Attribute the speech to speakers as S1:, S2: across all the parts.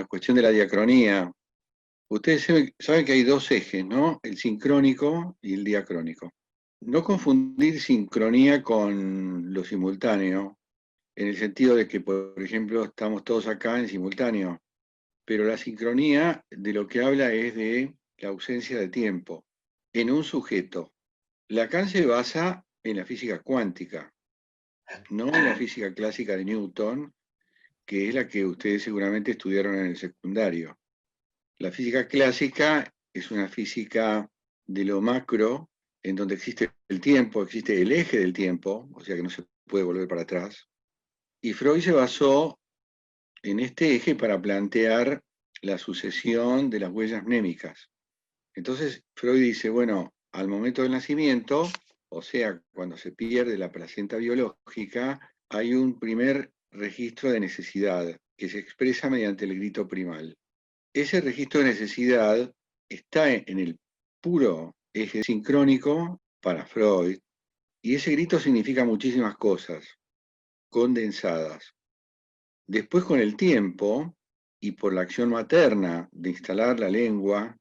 S1: la cuestión de la diacronía. Ustedes saben que hay dos ejes, ¿no? El sincrónico y el diacrónico. No confundir sincronía con lo simultáneo, en el sentido de que, por ejemplo, estamos todos acá en simultáneo, pero la sincronía de lo que habla es de la ausencia de tiempo en un sujeto. Lacan se basa en la física cuántica, no en la física clásica de Newton, que es la que ustedes seguramente estudiaron en el secundario. La física clásica es una física de lo macro, en donde existe el tiempo, existe el eje del tiempo, o sea que no se puede volver para atrás. Y Freud se basó en este eje para plantear la sucesión de las huellas mnémicas. Entonces Freud dice, bueno, al momento del nacimiento, o sea, cuando se pierde la placenta biológica, hay un primer registro de necesidad que se expresa mediante el grito primal. Ese registro de necesidad está en el puro eje sincrónico para Freud, y ese grito significa muchísimas cosas, condensadas. Después, con el tiempo, y por la acción materna de instalar la lengua,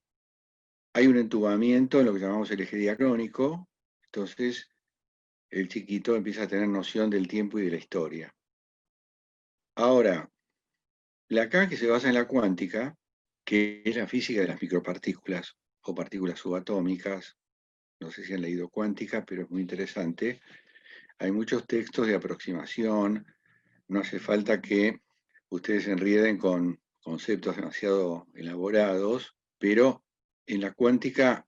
S1: hay un entubamiento en lo que llamamos el eje diacrónico, entonces el chiquito empieza a tener noción del tiempo y de la historia. Ahora, Lacan, que se basa en la cuántica, que es la física de las micropartículas o partículas subatómicas, no sé si han leído cuántica, pero es muy interesante. Hay muchos textos de aproximación, no hace falta que ustedes se enrieden con conceptos demasiado elaborados, pero en la cuántica,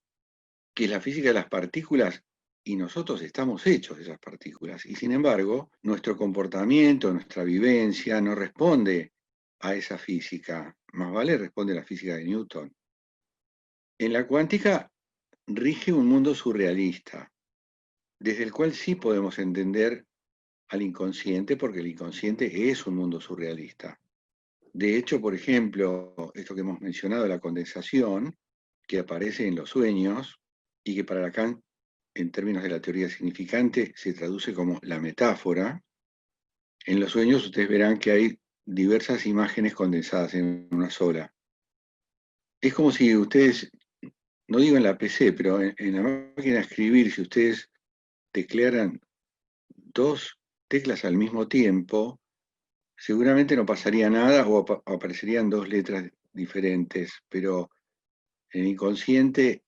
S1: que es la física de las partículas, y nosotros estamos hechos de esas partículas, y sin embargo, nuestro comportamiento, nuestra vivencia no responde a esa física, más vale responde a la física de Newton. En la cuántica rige un mundo surrealista, desde el cual sí podemos entender al inconsciente, porque el inconsciente es un mundo surrealista. De hecho, por ejemplo, esto que hemos mencionado, la condensación, que aparece en los sueños, y que para Lacan, en términos de la teoría significante, se traduce como la metáfora. En los sueños ustedes verán que hay diversas imágenes condensadas en una sola. Es como si ustedes, no digo en la PC, pero en la máquina de escribir, si ustedes teclearan dos teclas al mismo tiempo, seguramente no pasaría nada o aparecerían dos letras diferentes, pero en el inconsciente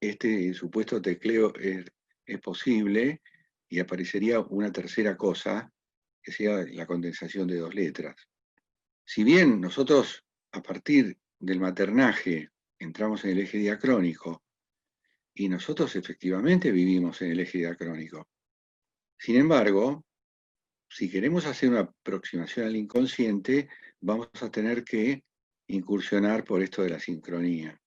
S1: este supuesto tecleo es posible y aparecería una tercera cosa, que sea la condensación de dos letras. Si bien nosotros, a partir del maternaje, entramos en el eje diacrónico, y nosotros efectivamente vivimos en el eje diacrónico. Sin embargo, si queremos hacer una aproximación al inconsciente, vamos a tener que incursionar por esto de la sincronía.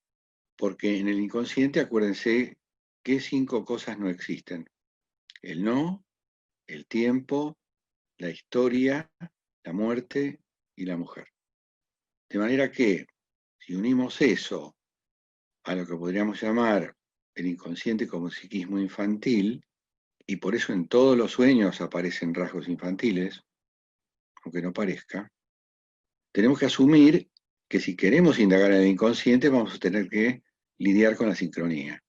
S1: Porque en el inconsciente, acuérdense que 5 cosas no existen: el no, el tiempo, la historia, la muerte y la mujer. De manera que, si unimos eso a lo que podríamos llamar el inconsciente como psiquismo infantil, y por eso en todos los sueños aparecen rasgos infantiles, aunque no parezca, tenemos que asumir que si queremos indagar en el inconsciente vamos a tener que lidiar con la sincronía.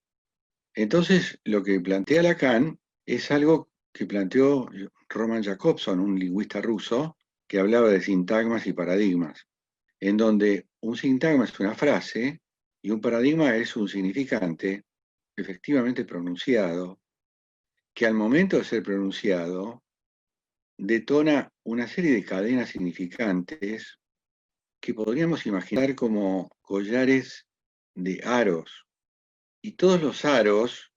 S1: Entonces, lo que plantea Lacan es algo que planteó Roman Jakobson, un lingüista ruso, que hablaba de sintagmas y paradigmas, en donde un sintagma es una frase y un paradigma es un significante efectivamente pronunciado, que al momento de ser pronunciado detona una serie de cadenas significantes que podríamos imaginar como collares de aros. Y todos los aros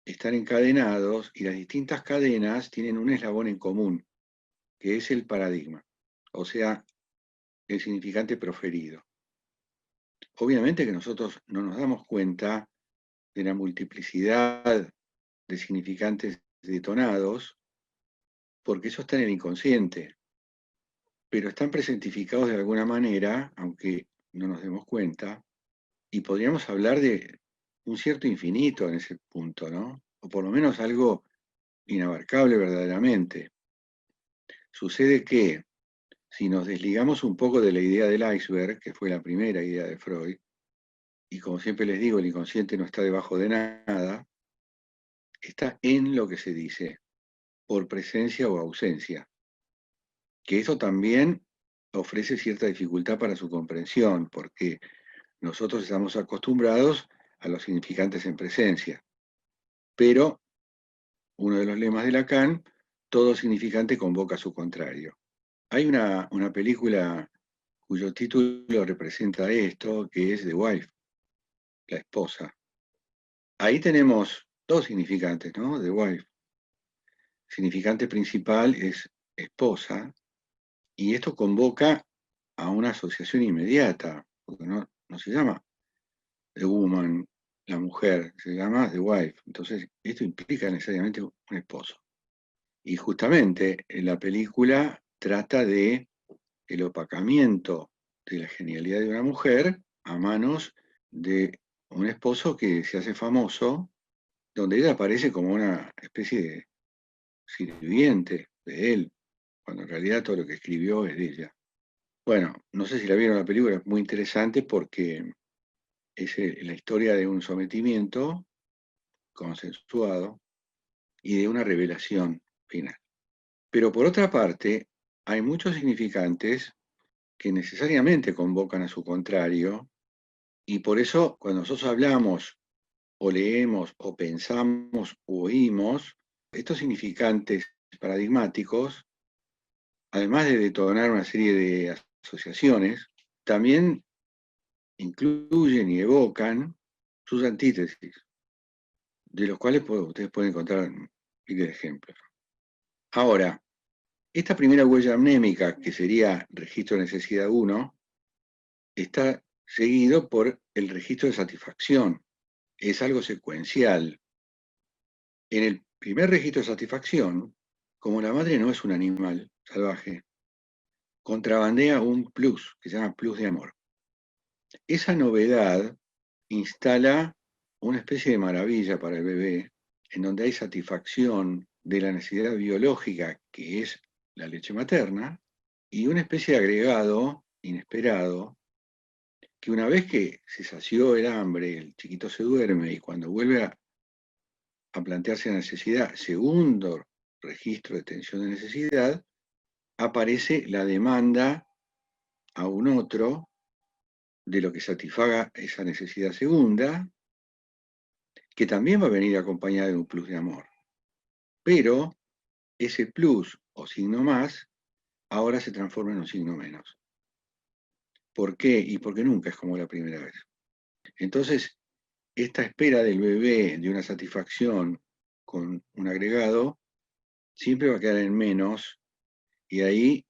S1: están encadenados y las distintas cadenas tienen un eslabón en común, que es el paradigma, o sea, el significante proferido. Obviamente que nosotros no nos damos cuenta de la multiplicidad de significantes detonados, porque eso está en el inconsciente, pero están presentificados de alguna manera, aunque no nos demos cuenta, y podríamos hablar de un cierto infinito en ese punto, ¿no? O por lo menos algo inabarcable verdaderamente. Sucede que si nos desligamos un poco de la idea del iceberg, que fue la primera idea de Freud, y como siempre les digo, el inconsciente no está debajo de nada, está en lo que se dice, por presencia o ausencia, que eso también ofrece cierta dificultad para su comprensión, porque nosotros estamos acostumbrados a los significantes en presencia, pero uno de los lemas de Lacan, todo significante convoca a su contrario. Hay una película cuyo título representa esto, que es The Wife, la esposa. Ahí tenemos dos significantes, ¿no? The Wife. El significante principal es esposa, y esto convoca a una asociación inmediata, porque no se llama The Woman, la mujer, se llama The Wife. Entonces, esto implica necesariamente un esposo. Y justamente la película trata de el opacamiento de la genialidad de una mujer a manos de un esposo que se hace famoso, donde ella aparece como una especie de sirviente de él, cuando en realidad todo lo que escribió es de ella. Bueno, no sé si la vieron la película, es muy interesante porque es la historia de un sometimiento consensuado y de una revelación final. Pero por otra parte, hay muchos significantes que necesariamente convocan a su contrario, y por eso cuando nosotros hablamos o leemos o pensamos o oímos, estos significantes paradigmáticos, además de detonar una serie de asociaciones, también incluyen y evocan sus antítesis, de los cuales ustedes pueden encontrar miles de ejemplos. Ahora, esta primera huella amnémica, que sería registro de necesidad 1, está seguido por el registro de satisfacción. Es algo secuencial. En el primer registro de satisfacción, como la madre no es un animal salvaje, contrabandea un plus, que se llama plus de amor. Esa novedad instala una especie de maravilla para el bebé, en donde hay satisfacción de la necesidad biológica, que es la leche materna, y una especie de agregado inesperado, que una vez que se sació el hambre, el chiquito se duerme, y cuando vuelve a plantearse la necesidad, segundo registro de tensión de necesidad, aparece la demanda a un otro de lo que satisfaga esa necesidad segunda, que también va a venir acompañada de un plus de amor. Pero ese plus o signo más ahora se transforma en un signo menos. ¿Por qué? Y porque nunca es como la primera vez. Entonces, esta espera del bebé de una satisfacción con un agregado siempre va a quedar en menos, y ahí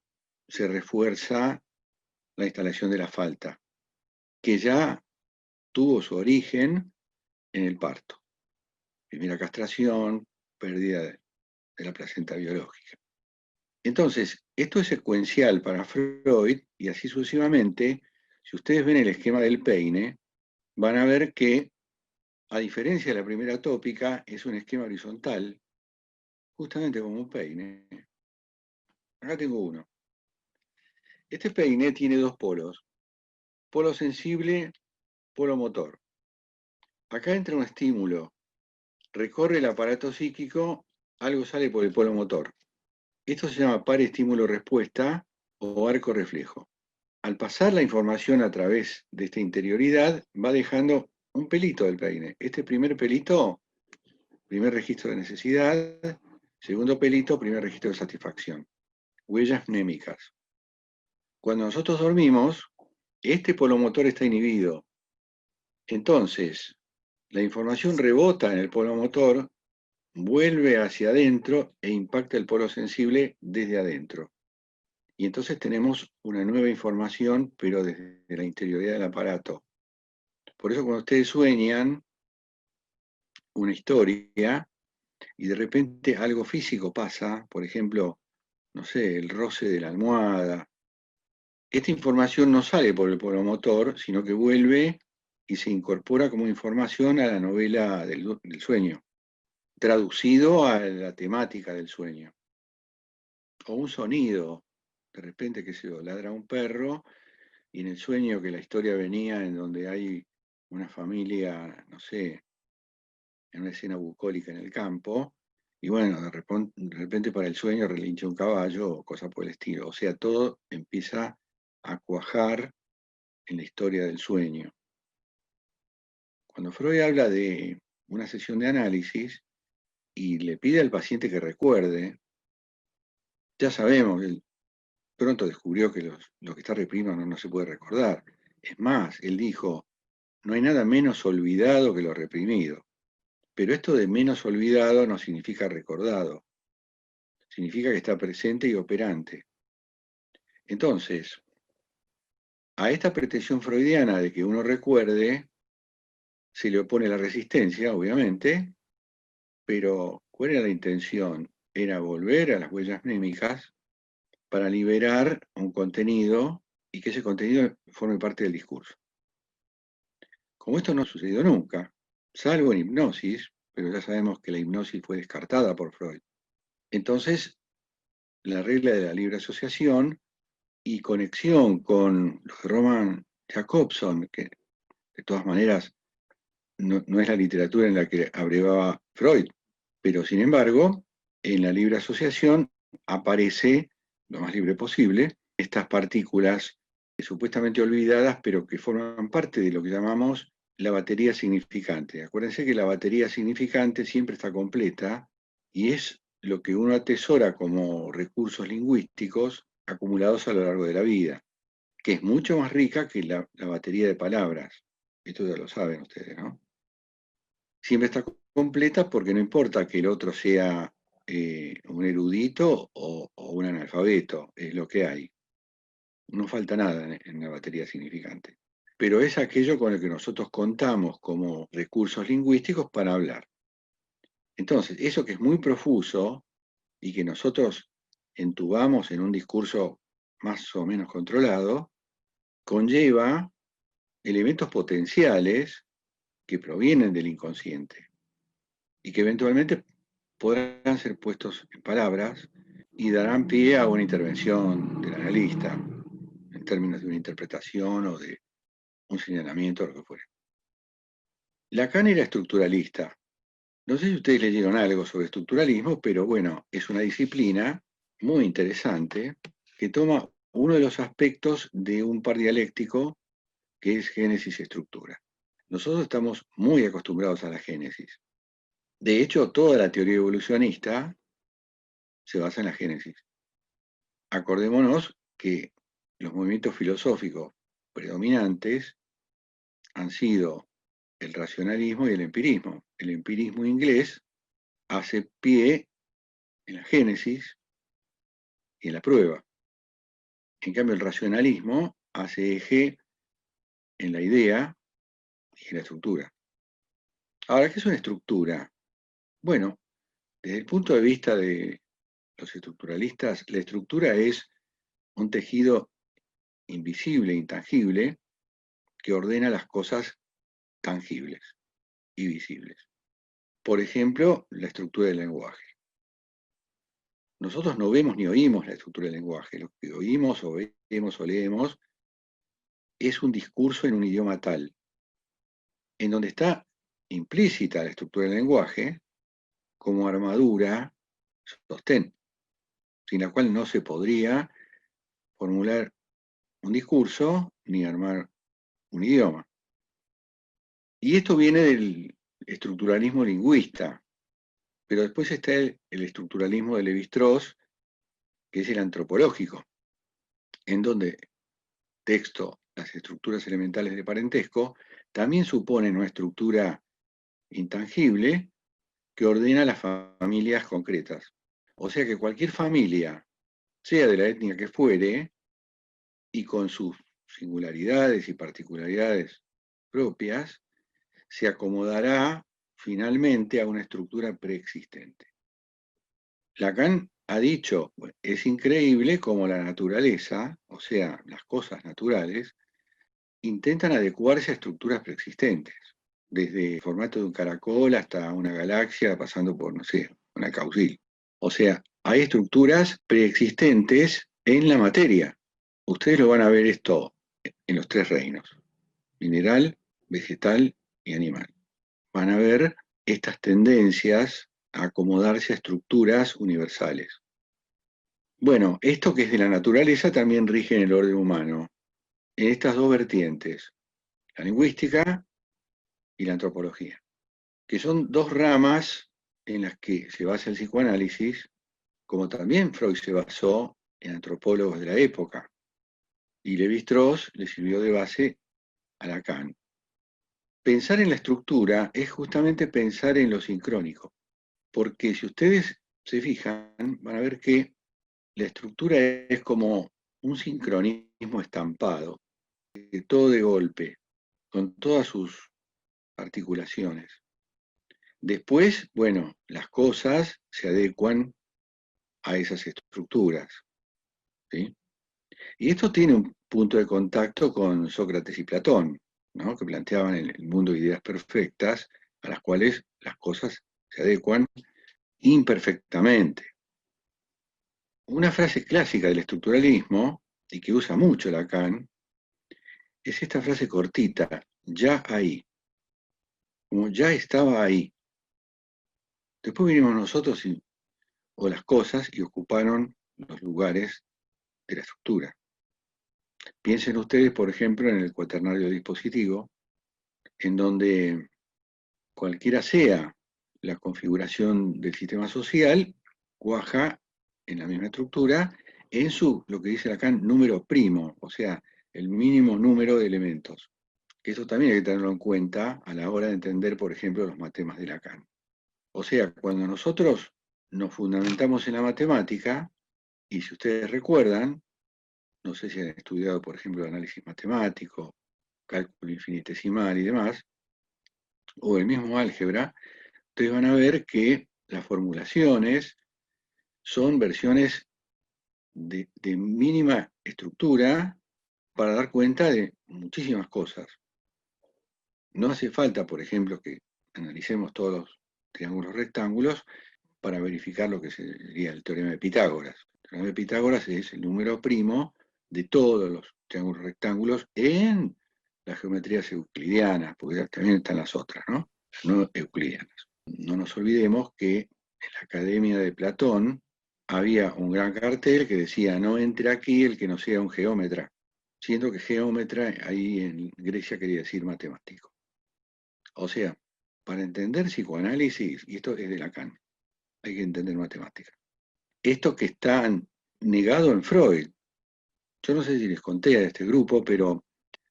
S1: se refuerza la instalación de la falta, que ya tuvo su origen en el parto. Primera castración, pérdida de la placenta biológica. Entonces, esto es secuencial para Freud, y así sucesivamente. Si ustedes ven el esquema del peine, van a ver que, a diferencia de la primera tópica, es un esquema horizontal, justamente como un peine. Acá tengo uno. Este peine tiene dos polos, polo sensible, polo motor. Acá entra un estímulo, recorre el aparato psíquico, algo sale por el polo motor. Esto se llama par estímulo-respuesta o arco reflejo. Al pasar la información a través de esta interioridad, va dejando un pelito del peine. Este primer pelito, primer registro de necesidad; segundo pelito, primer registro de satisfacción. Huellas mnémicas. Cuando nosotros dormimos, este polo motor está inhibido. Entonces, la información rebota en el polo motor, vuelve hacia adentro e impacta el polo sensible desde adentro. Y entonces tenemos una nueva información, pero desde la interioridad del aparato. Por eso cuando ustedes sueñan una historia y de repente algo físico pasa, por ejemplo, no sé, el roce de la almohada, esta información no sale por el polo motor, sino que vuelve y se incorpora como información a la novela del sueño, traducido a la temática del sueño. O un sonido de repente, qué sé yo, ladra un perro, y en el sueño que la historia venía en donde hay una familia, no sé, en una escena bucólica en el campo, y bueno, de repente para el sueño relincha un caballo o cosa por el estilo. O sea, todo empieza a cuajar en la historia del sueño. Cuando Freud habla de una sesión de análisis y le pide al paciente que recuerde, ya sabemos, él pronto descubrió que lo que está reprimido no se puede recordar. Es más, él dijo, no hay nada menos olvidado que lo reprimido. Pero esto de menos olvidado no significa recordado, significa que está presente y operante. Entonces, a esta pretensión freudiana de que uno recuerde, se le opone la resistencia, obviamente, pero ¿cuál era la intención? Era volver a las huellas mnémicas para liberar un contenido y que ese contenido forme parte del discurso. Como esto no sucedió nunca, salvo en hipnosis, pero ya sabemos que la hipnosis fue descartada por Freud. Entonces, la regla de la libre asociación y conexión con los de Roman Jacobson, que de todas maneras no es la literatura en la que abrevaba Freud, pero sin embargo, en la libre asociación aparece, lo más libre posible, estas partículas supuestamente olvidadas, pero que forman parte de lo que llamamos la batería significante. Acuérdense que la batería significante siempre está completa y es lo que uno atesora como recursos lingüísticos acumulados a lo largo de la vida, que es mucho más rica que la batería de palabras. Esto ya lo saben ustedes, ¿no? Siempre está completa porque no importa que el otro sea un erudito o un analfabeto, es lo que hay. No falta nada en la batería significante. Pero es aquello con el que nosotros contamos como recursos lingüísticos para hablar. Entonces, eso que es muy profuso y que nosotros entubamos en un discurso más o menos controlado, conlleva elementos potenciales que provienen del inconsciente y que eventualmente podrán ser puestos en palabras y darán pie a una intervención del analista en términos de una interpretación o de un señalamiento o lo que fuere. Lacan era estructuralista. No sé si ustedes leyeron algo sobre estructuralismo, pero bueno, es una disciplina muy interesante que toma uno de los aspectos de un par dialéctico que es génesis y estructura. Nosotros estamos muy acostumbrados a la génesis. De hecho, toda la teoría evolucionista se basa en la génesis. Acordémonos que los movimientos filosóficos predominantes han sido el racionalismo y el empirismo. El empirismo inglés hace pie en la génesis y en la prueba. En cambio, el racionalismo hace eje en la idea y en la estructura. Ahora, ¿qué es una estructura? Bueno, desde el punto de vista de los estructuralistas, la estructura es un tejido invisible, intangible, que ordena las cosas tangibles y visibles. Por ejemplo, la estructura del lenguaje. Nosotros no vemos ni oímos la estructura del lenguaje. Lo que oímos o vemos o leemos es un discurso en un idioma tal, en donde está implícita la estructura del lenguaje como armadura, sostén, sin la cual no se podría formular un discurso ni armar un idioma. Y esto viene del estructuralismo lingüista, pero después está el estructuralismo de Lévi-Strauss, que es el antropológico, en donde texto, las estructuras elementales de parentesco, también suponen una estructura intangible que ordena las familias concretas. O sea que cualquier familia, sea de la etnia que fuere, y con sus singularidades y particularidades propias, se acomodará finalmente a una estructura preexistente. Lacan ha dicho, es increíble cómo la naturaleza, o sea, las cosas naturales, intentan adecuarse a estructuras preexistentes, desde el formato de un caracol hasta una galaxia, pasando por, no sé, una causil. O sea, hay estructuras preexistentes en la materia. Ustedes lo van a ver esto en los 3 reinos: mineral, vegetal y animal. Van a ver estas tendencias a acomodarse a estructuras universales. Bueno, esto que es de la naturaleza también rige en el orden humano, en estas 2 vertientes, la lingüística y la antropología, que son 2 ramas en las que se basa el psicoanálisis, como también Freud se basó en antropólogos de la época, y Lévi-Strauss le sirvió de base a Lacan. Pensar en la estructura es justamente pensar en lo sincrónico, porque si ustedes se fijan, van a ver que la estructura es como un sincronismo estampado, todo de golpe, con todas sus articulaciones. Después, bueno, las cosas se adecuan a esas estructuras, ¿sí? Y esto tiene un punto de contacto con Sócrates y Platón, ¿no? Que planteaban el mundo de ideas perfectas a las cuales las cosas se adecuan imperfectamente. Una frase clásica del estructuralismo, y que usa mucho Lacan, es esta frase cortita: ya ahí, como ya estaba ahí. Después vinimos nosotros o las cosas y ocuparon los lugares de la estructura. Piensen ustedes, por ejemplo, en el cuaternario dispositivo, en donde cualquiera sea la configuración del sistema social, cuaja en la misma estructura en lo que dice Lacan, número primo, o sea, el mínimo número de elementos. Eso también hay que tenerlo en cuenta a la hora de entender, por ejemplo, los matemas de Lacan. O sea, cuando nosotros nos fundamentamos en la matemática, y si ustedes recuerdan, no sé si han estudiado, por ejemplo, análisis matemático, cálculo infinitesimal y demás, o el mismo álgebra, ustedes van a ver que las formulaciones son versiones de mínima estructura para dar cuenta de muchísimas cosas. No hace falta, por ejemplo, que analicemos todos los triángulos rectángulos para verificar lo que sería el teorema de Pitágoras. El teorema de Pitágoras es el número primo de todos los triángulos rectángulos en las geometrías euclidianas, porque también están las otras, ¿no? No euclidianas. No nos olvidemos que en la Academia de Platón había un gran cartel que decía: no entre aquí el que no sea un geómetra, siendo que geómetra ahí en Grecia quería decir matemático. O sea, para entender psicoanálisis, y esto es de Lacan, hay que entender matemática. Esto que está negado en Freud, yo no sé si les conté a este grupo, pero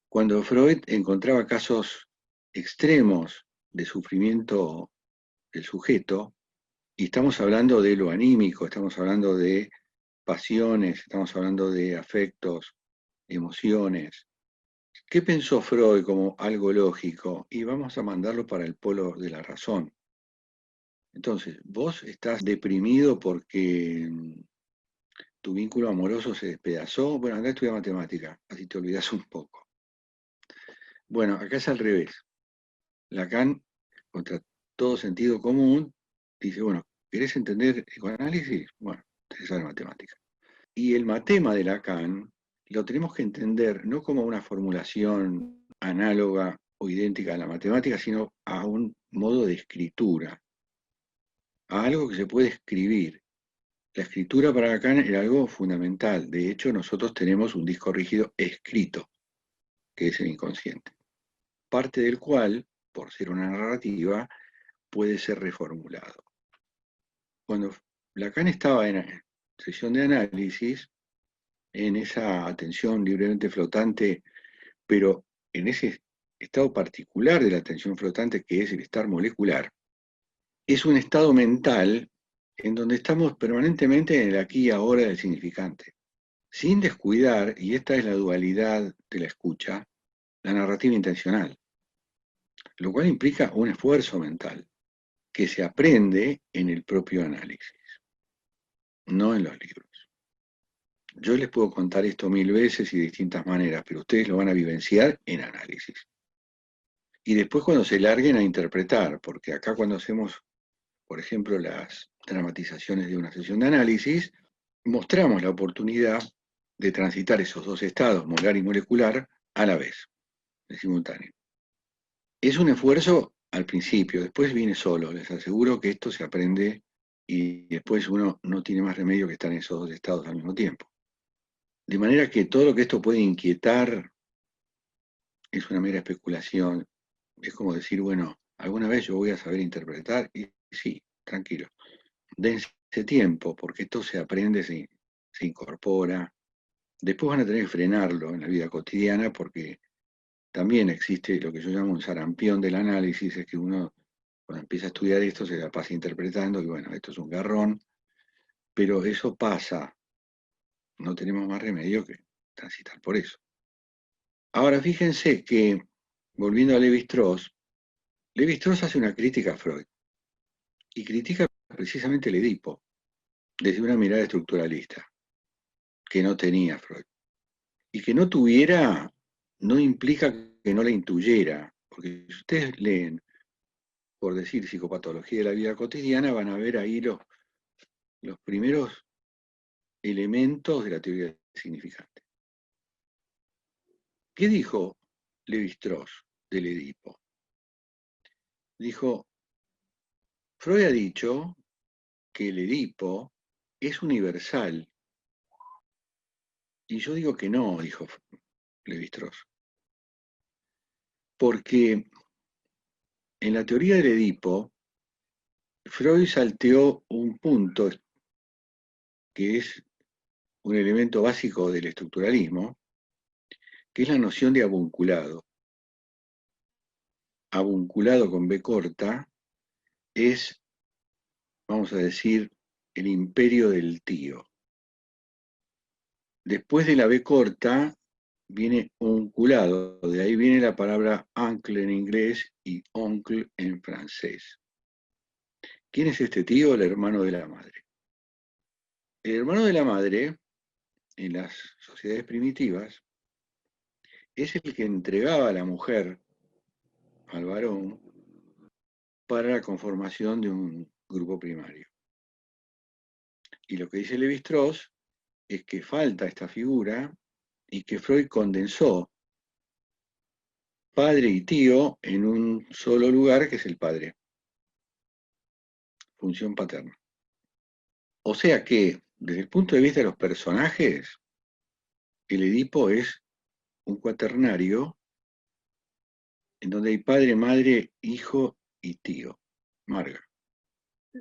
S1: cuando Freud encontraba casos extremos de sufrimiento del sujeto, y estamos hablando de lo anímico, estamos hablando de pasiones, estamos hablando de afectos, emociones. ¿Qué pensó Freud como algo lógico? Y vamos a mandarlo para el polo de la razón. Entonces, vos estás deprimido porque tu vínculo amoroso se despedazó. Bueno, andá a estudiar matemática, así te olvidás un poco. Bueno, acá es al revés. Lacan, contra todo sentido común, dice: bueno, ¿querés entender psicoanálisis? Bueno, tenés que saber matemática. Y el matema de Lacan lo tenemos que entender no como una formulación análoga o idéntica a la matemática, sino a un modo de escritura, a algo que se puede escribir. La escritura para Lacan era algo fundamental. De hecho, nosotros tenemos un disco rígido escrito, que es el inconsciente, parte del cual, por ser una narrativa, puede ser reformulado. Cuando Lacan estaba en sesión de análisis, en esa atención libremente flotante, pero en ese estado particular de la atención flotante que es el estar molecular, es un estado mental en donde estamos permanentemente en el aquí y ahora del significante, sin descuidar, y esta es la dualidad de la escucha, la narrativa intencional, lo cual implica un esfuerzo mental que se aprende en el propio análisis, no en los libros. Yo les puedo contar esto 1000 veces y de distintas maneras, pero ustedes lo van a vivenciar en análisis. Y después cuando se larguen a interpretar, porque acá cuando hacemos, por ejemplo, las dramatizaciones de una sesión de análisis, mostramos la oportunidad de transitar esos dos estados, molar y molecular, a la vez, de simultáneo. Es un esfuerzo al principio, después viene solo. Les aseguro que esto se aprende y después uno no tiene más remedio que estar en esos dos estados al mismo tiempo. De manera que todo lo que esto puede inquietar es una mera especulación. Es como decir, bueno, alguna vez yo voy a saber interpretar, y sí, tranquilo. Dense tiempo, porque esto se aprende, se incorpora. Después van a tener que frenarlo en la vida cotidiana, porque también existe lo que yo llamo un sarampión del análisis, es que uno cuando empieza a estudiar esto se la pasa interpretando, y bueno, esto es un garrón, pero eso pasa, no tenemos más remedio que transitar por eso. Ahora, fíjense que, volviendo a Lévi-Strauss hace una crítica a Freud, y critica precisamente el Edipo, desde una mirada estructuralista, que no tenía Freud. Y que no tuviera, no implica que no la intuyera, porque si ustedes leen, por decir, psicopatología de la vida cotidiana, van a ver ahí los primeros elementos de la teoría del significante. ¿Qué dijo Lévi-Strauss del Edipo? Dijo, Freud ha dicho que el Edipo es universal. Y yo digo que no, dijo Lévi-Strauss. Porque en la teoría del Edipo, Freud salteó un punto que es un elemento básico del estructuralismo, que es la noción de avunculado. Avunculado con B corta es, vamos a decir, el imperio del tío. Después de la B corta viene unculado, de ahí viene la palabra uncle en inglés y oncle en francés. ¿Quién es este tío? El hermano de la madre. El hermano de la madre, en las sociedades primitivas, es el que entregaba a la mujer, al varón, para la conformación de un grupo primario. Y lo que dice Lévi-Strauss es que falta esta figura y que Freud condensó padre y tío en un solo lugar, que es el padre. Función paterna. O sea que, desde el punto de vista de los personajes, el Edipo es un cuaternario en donde hay padre, madre, hijo y tío. Marga.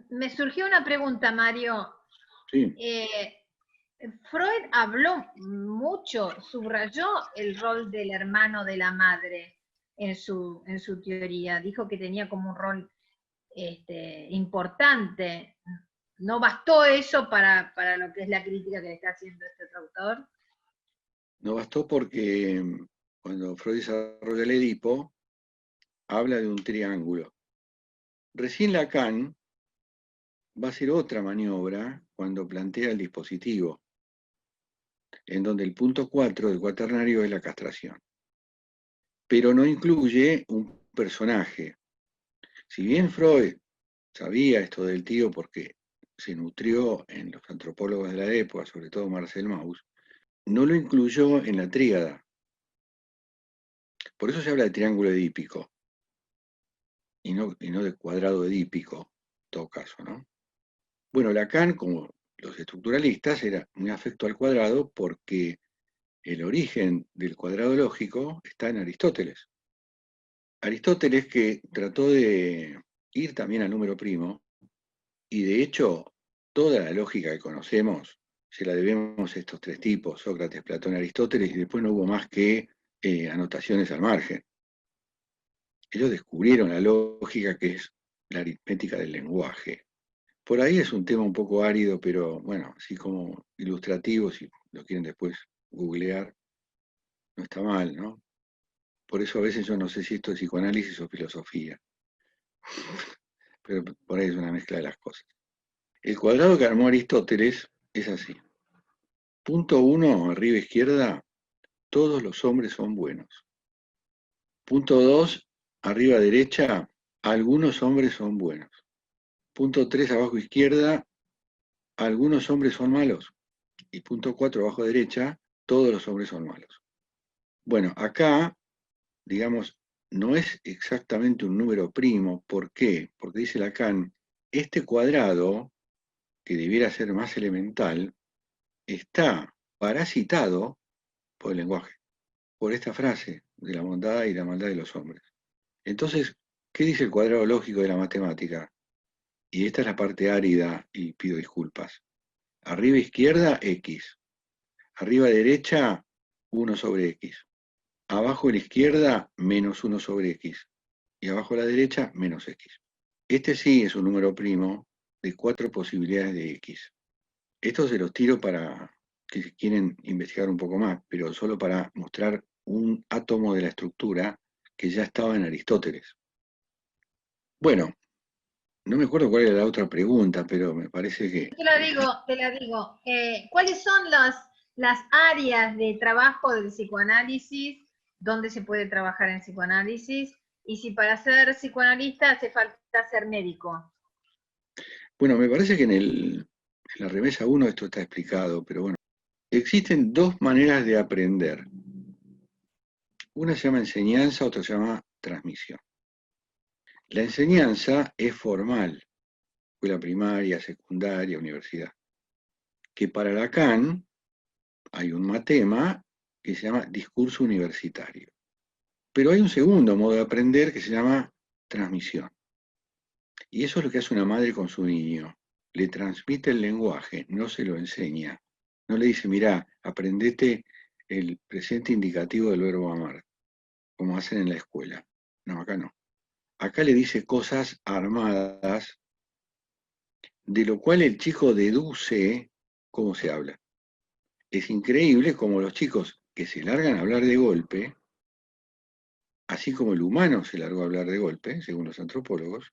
S2: Me surgió una pregunta, Mario.
S1: Sí.
S2: Freud habló mucho, subrayó el rol del hermano de la madre en su teoría. Dijo que tenía como un rol importante. ¿No bastó eso para lo que es la crítica que le está haciendo este otro autor?
S1: No bastó porque cuando Freud desarrolla el Edipo, habla de un triángulo. Recién Lacan va a hacer otra maniobra cuando plantea el dispositivo, en donde el punto 4 del cuaternario es la castración. Pero no incluye un personaje. Si bien Freud sabía esto del tío porque se nutrió en los antropólogos de la época, sobre todo Marcel Mauss, no lo incluyó en la tríada. Por eso se habla de triángulo edípico y no de cuadrado edípico, en todo caso, ¿no? Bueno, Lacan, como los estructuralistas, era muy afecto al cuadrado porque el origen del cuadrado lógico está en Aristóteles. Aristóteles que trató de ir también al número primo, y de hecho toda la lógica que conocemos se la debemos a estos tres tipos, Sócrates, Platón, Aristóteles, y después no hubo más que anotaciones al margen. Ellos descubrieron la lógica que es la aritmética del lenguaje. Por ahí es un tema un poco árido, pero bueno, así como ilustrativo, si lo quieren después googlear, no está mal, ¿no? Por eso a veces yo no sé si esto es psicoanálisis o filosofía, pero por ahí es una mezcla de las cosas. El cuadrado que armó Aristóteles es así. Punto 1, arriba izquierda, todos los hombres son buenos. Punto 2, arriba derecha, algunos hombres son buenos. Punto 3, abajo izquierda, algunos hombres son malos. Y punto 4, abajo derecha, todos los hombres son malos. Bueno, acá, digamos, no es exactamente un número primo. ¿Por qué? Porque dice Lacan, este cuadrado, que debiera ser más elemental, está parasitado por el lenguaje, por esta frase de la bondad y la maldad de los hombres. Entonces, ¿qué dice el cuadrado lógico de la matemática? Y esta es la parte árida, y pido disculpas. Arriba izquierda, X. Arriba derecha, 1 sobre X. Abajo a la izquierda, menos 1 sobre X. Y abajo a la derecha, menos X. Este sí es un número primo de 4 posibilidades de X. Esto se los tiro para que quieren investigar un poco más, pero solo para mostrar un átomo de la estructura que ya estaba en Aristóteles. Bueno, no me acuerdo cuál era la otra pregunta, pero me parece que...
S2: Te la digo. ¿Cuáles son las áreas de trabajo del psicoanálisis? ¿Dónde se puede trabajar en psicoanálisis? Y si para ser psicoanalista hace falta ser médico.
S1: Bueno, me parece que en la remesa 1 esto está explicado, pero bueno. Existen dos maneras de aprender. Una se llama enseñanza, otra se llama transmisión. La enseñanza es formal, escuela primaria, secundaria, universidad. Que para Lacan hay un matema que se llama discurso universitario. Pero hay un segundo modo de aprender que se llama transmisión. Y eso es lo que hace una madre con su niño. Le transmite el lenguaje, no se lo enseña. No le dice, mirá, aprendete el presente indicativo del verbo amar, como hacen en la escuela. No, acá no. Acá le dice cosas armadas, de lo cual el chico deduce cómo se habla. Es increíble como los chicos que se largan a hablar de golpe, así como el humano se largó a hablar de golpe, según los antropólogos,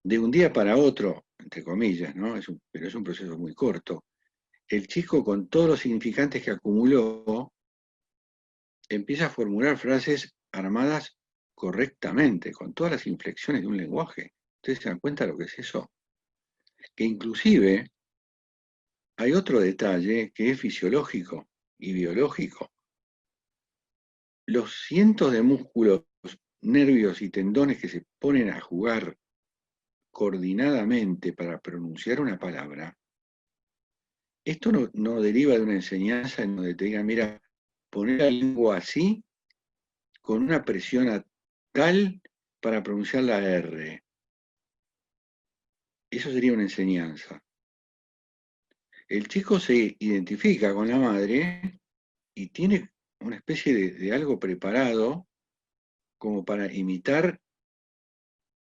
S1: de un día para otro, entre comillas, ¿no? Pero es un proceso muy corto. El chico, con todos los significantes que acumuló, empieza a formular frases armadas correctamente, con todas las inflexiones de un lenguaje. ¿Ustedes se dan cuenta de lo que es eso? Que inclusive hay otro detalle que es fisiológico y biológico. Los cientos de músculos, nervios y tendones que se ponen a jugar coordinadamente para pronunciar una palabra, esto no deriva de una enseñanza en donde te digan, mira, poner la lengua así, con una presión tal para pronunciar la R. Eso sería una enseñanza. El chico se identifica con la madre y tiene una especie de algo preparado como para imitar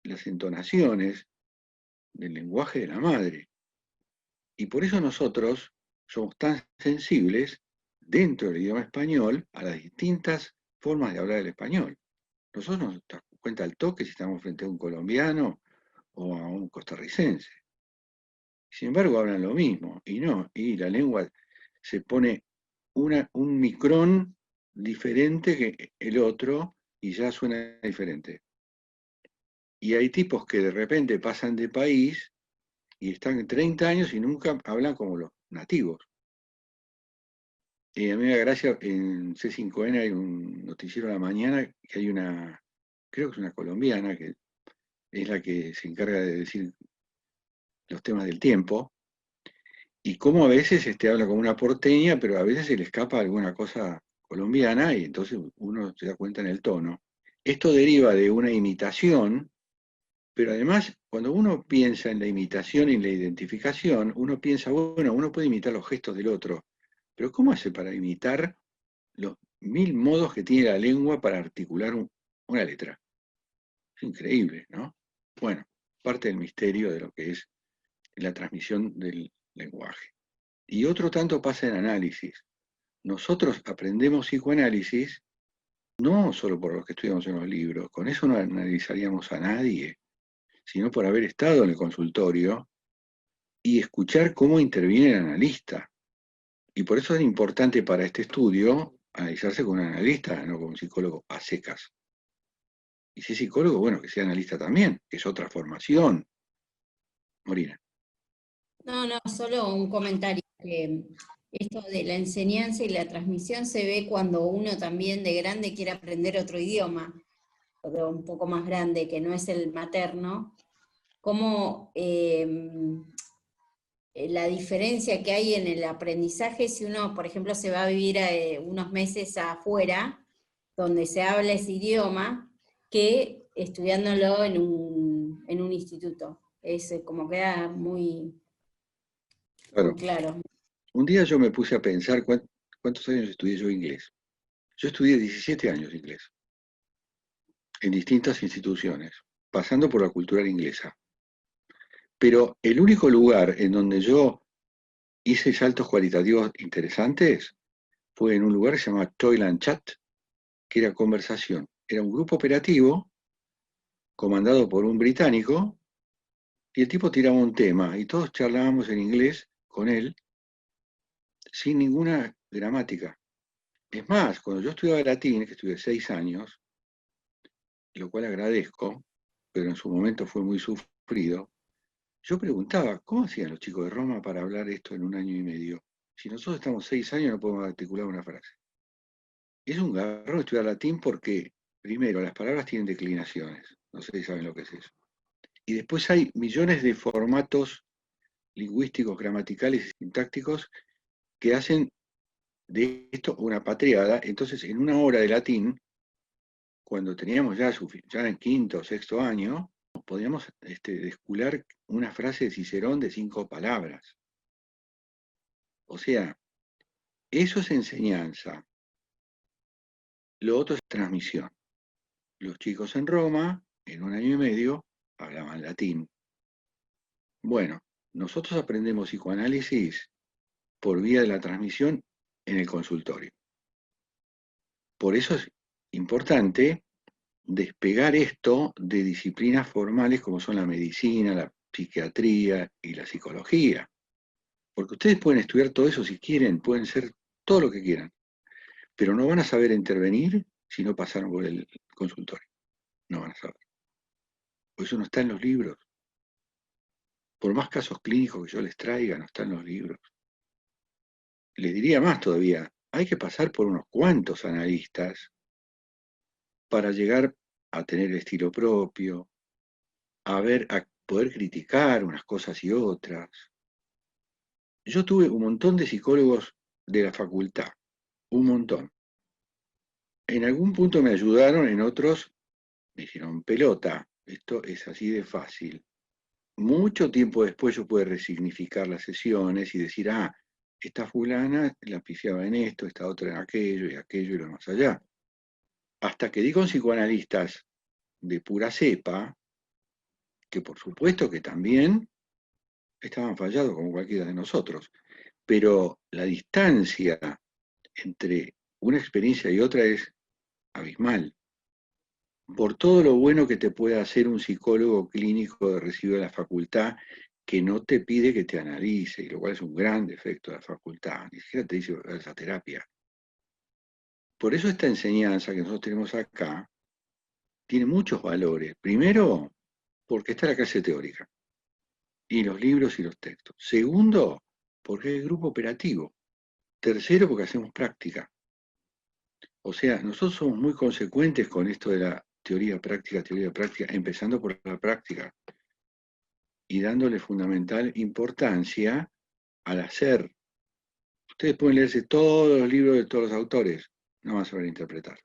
S1: las entonaciones del lenguaje de la madre. Y por eso nosotros somos tan sensibles dentro del idioma español a las distintas formas de hablar el español. Nosotros nos damos cuenta al toque si estamos frente a un colombiano o a un costarricense. Sin embargo, hablan lo mismo, y la lengua se pone un micrón diferente que el otro y ya suena diferente. Y hay tipos que de repente pasan de país y están 30 años y nunca hablan como los nativos. Y a mí me da gracia, en C5N hay un noticiero a la mañana que hay creo que es una colombiana, que es la que se encarga de decir los temas del tiempo, y cómo a veces habla como una porteña, pero a veces se le escapa alguna cosa colombiana y entonces uno se da cuenta en el tono. Esto deriva de una imitación, pero además cuando uno piensa en la imitación y en la identificación, uno piensa, bueno, uno puede imitar los gestos del otro, pero ¿cómo hace para imitar los 1000 modos que tiene la lengua para articular una letra? Es increíble, ¿no? Bueno, parte del misterio de lo que es la transmisión del lenguaje. Y otro tanto pasa en análisis. Nosotros aprendemos psicoanálisis no solo por lo que estudiamos en los libros, con eso no analizaríamos a nadie, sino por haber estado en el consultorio y escuchar cómo interviene el analista. Y por eso es importante para este estudio analizarse con un analista, no con un psicólogo a secas. Y si es psicólogo, bueno, que sea analista también, que es otra formación. Morina.
S3: No, solo un comentario que Esto de la enseñanza y la transmisión se ve cuando uno también de grande quiere aprender otro idioma, o de un poco más grande, que no es el materno, como la diferencia que hay en el aprendizaje si uno, por ejemplo, se va a vivir unos meses afuera, donde se habla ese idioma, que estudiándolo en un instituto. Es como queda muy, muy
S1: Claro,
S3: claro.
S1: un día yo me puse a pensar cuántos años estudié yo inglés. Yo estudié 17 años inglés en distintas instituciones, pasando por la cultural inglesa. Pero el único lugar en donde yo hice saltos cualitativos interesantes fue en un lugar que se llamaba Toyland Chat, que era conversación. Era un grupo operativo comandado por un británico y el tipo tiraba un tema y todos charlábamos en inglés con él sin ninguna gramática. Es más, cuando yo estudiaba latín, que estudié 6 años, lo cual agradezco, pero en su momento fue muy sufrido, yo preguntaba, ¿cómo hacían los chicos de Roma para hablar esto en un año y medio? Si nosotros estamos 6 años no podemos articular una frase. Es un garrón estudiar latín porque, primero, las palabras tienen declinaciones, no sé si saben lo que es eso. Y después hay millones de formatos lingüísticos, gramaticales y sintácticos que hacen de esto una patriada. Entonces, en una hora de latín, cuando teníamos ya en quinto o sexto año, podíamos descular una frase de Cicerón de 5 palabras. O sea, eso es enseñanza. Lo otro es transmisión. Los chicos en Roma, en un año y medio, hablaban latín. Bueno, nosotros aprendemos psicoanálisis por vía de la transmisión en el consultorio. Por eso es importante despegar esto de disciplinas formales como son la medicina, la psiquiatría y la psicología. Porque ustedes pueden estudiar todo eso si quieren, pueden ser todo lo que quieran, pero no van a saber intervenir si no pasaron por el consultorio. No van a saber. Por eso no está en los libros. Por más casos clínicos que yo les traiga, no está en los libros. Les diría más todavía, hay que pasar por unos cuantos analistas para llegar a tener estilo propio, a poder criticar unas cosas y otras. Yo tuve un montón de psicólogos de la facultad, un montón. En algún punto me ayudaron, en otros me dijeron, pelota, esto es así de fácil. Mucho tiempo después yo pude resignificar las sesiones y decir, esta fulana la pifiaba en esto, esta otra en aquello y lo más allá. Hasta que di con psicoanalistas de pura cepa, que por supuesto que también estaban fallados como cualquiera de nosotros, pero la distancia entre una experiencia y otra es abismal. Por todo lo bueno que te puede hacer un psicólogo clínico de recibido de la facultad, que no te pide que te analice, y lo cual es un gran defecto de la facultad, ni siquiera te dice esa terapia. Por eso esta enseñanza que nosotros tenemos acá tiene muchos valores. Primero, porque está la clase teórica, y los libros y los textos. Segundo, porque hay grupo operativo. Tercero, porque hacemos práctica. O sea, nosotros somos muy consecuentes con esto de la teoría práctica, empezando por la práctica y dándole fundamental importancia al hacer. Ustedes pueden leerse todos los libros de todos los autores, no van a saber interpretar.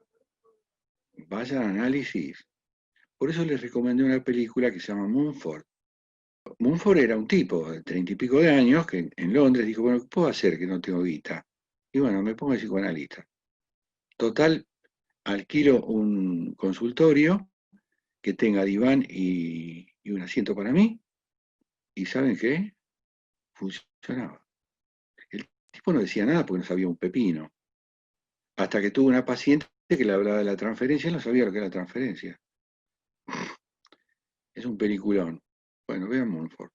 S1: Vayan a análisis. Por eso les recomendé una película que se llama Mumford. Mumford era un tipo de 30 y pico de años que en Londres dijo, bueno, ¿qué puedo hacer que no tengo guita? Y bueno, me pongo de psicoanalista. Total, alquilo un consultorio que tenga diván y un asiento para mí, y ¿saben qué? Funcionaba. El tipo no decía nada porque no sabía un pepino. Hasta que tuvo una paciente que le hablaba de la transferencia y no sabía lo que era la transferencia. Es un peliculón. Bueno, vean Montfort.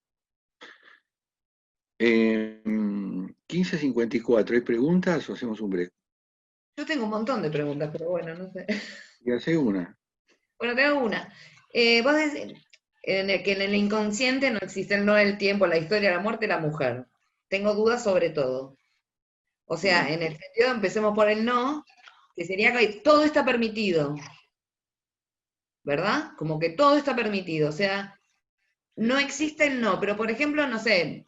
S1: 15:54, ¿hay preguntas o hacemos un break?
S4: Yo tengo un montón de preguntas, pero bueno, no sé.
S1: Y hace una.
S4: Bueno, te hago una. Vos decís que en el inconsciente no existen no el tiempo, la historia, la muerte y la mujer. Tengo dudas sobre todo. O sea, en el sentido, empecemos por el no, que sería que todo está permitido, ¿verdad? Como que todo está permitido, o sea, no existe el no, pero por ejemplo, no sé,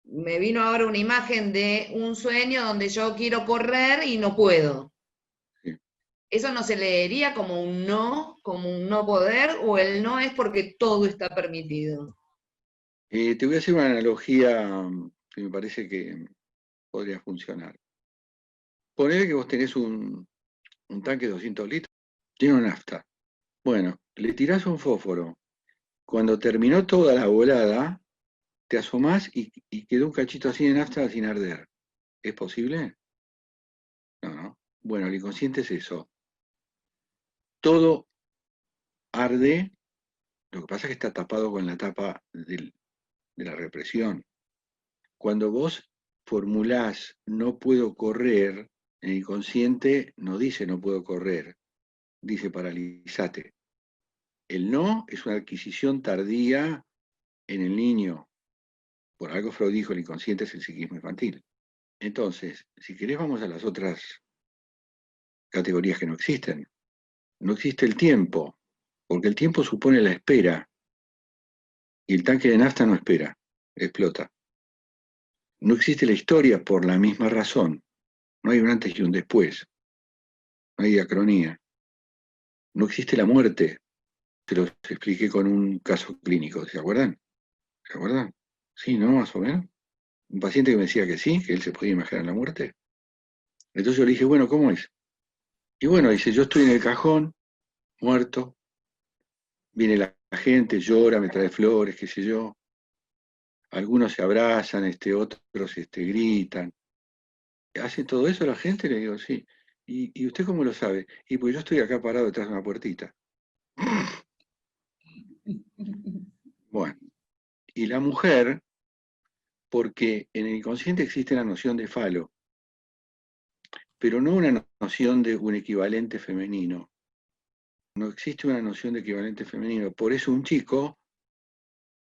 S4: me vino ahora una imagen de un sueño donde yo quiero correr y no puedo.
S1: Sí.
S4: ¿Eso no se leería como un no poder, o el no es porque todo está permitido?
S1: Te voy a hacer una analogía que me parece que podría funcionar. Ponele que vos tenés un tanque de 200 litros, lleno de nafta. Bueno, le tirás un fósforo. Cuando terminó toda la volada, te asomás y quedó un cachito así de nafta sin arder. ¿Es posible? No, no. Bueno, el inconsciente es eso. Todo arde, lo que pasa es que está tapado con la tapa de la represión. Cuando vos formulás no puedo correr, el inconsciente no dice no puedo correr, dice paralizate. El no es una adquisición tardía en el niño. Por algo Freud dijo el inconsciente es el psiquismo infantil. Entonces, si querés vamos a las otras categorías que no existen. No existe el tiempo, porque el tiempo supone la espera, y el tanque de nafta no espera, explota. No existe la historia por la misma razón. No hay un antes y un después. No hay diacronía. No existe la muerte. Te lo expliqué con un caso clínico. ¿Se acuerdan? ¿Se acuerdan? Sí, ¿no? Más o menos. Un paciente que me decía que sí, que él se podía imaginar la muerte. Entonces yo le dije, bueno, ¿cómo es? Y bueno, dice, yo estoy en el cajón, muerto, viene la gente, llora, me trae flores, qué sé yo. Algunos se abrazan, otros gritan. ¿Hace todo eso la gente? Le digo, sí. ¿Y usted cómo lo sabe? Y pues yo estoy acá parado detrás de una puertita. Bueno, y la mujer, porque en el inconsciente existe la noción de falo, pero no una noción de un equivalente femenino. No existe una noción de equivalente femenino. Por eso un chico,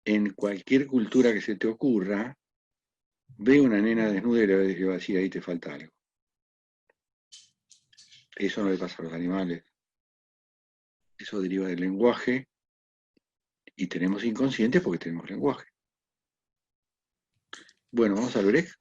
S1: en cualquier cultura que se te ocurra, ve una nena desnuda y le va a decir, ahí te falta algo. Eso no le pasa a los animales. Eso deriva del lenguaje y tenemos inconsciente porque tenemos lenguaje. Bueno, vamos al break.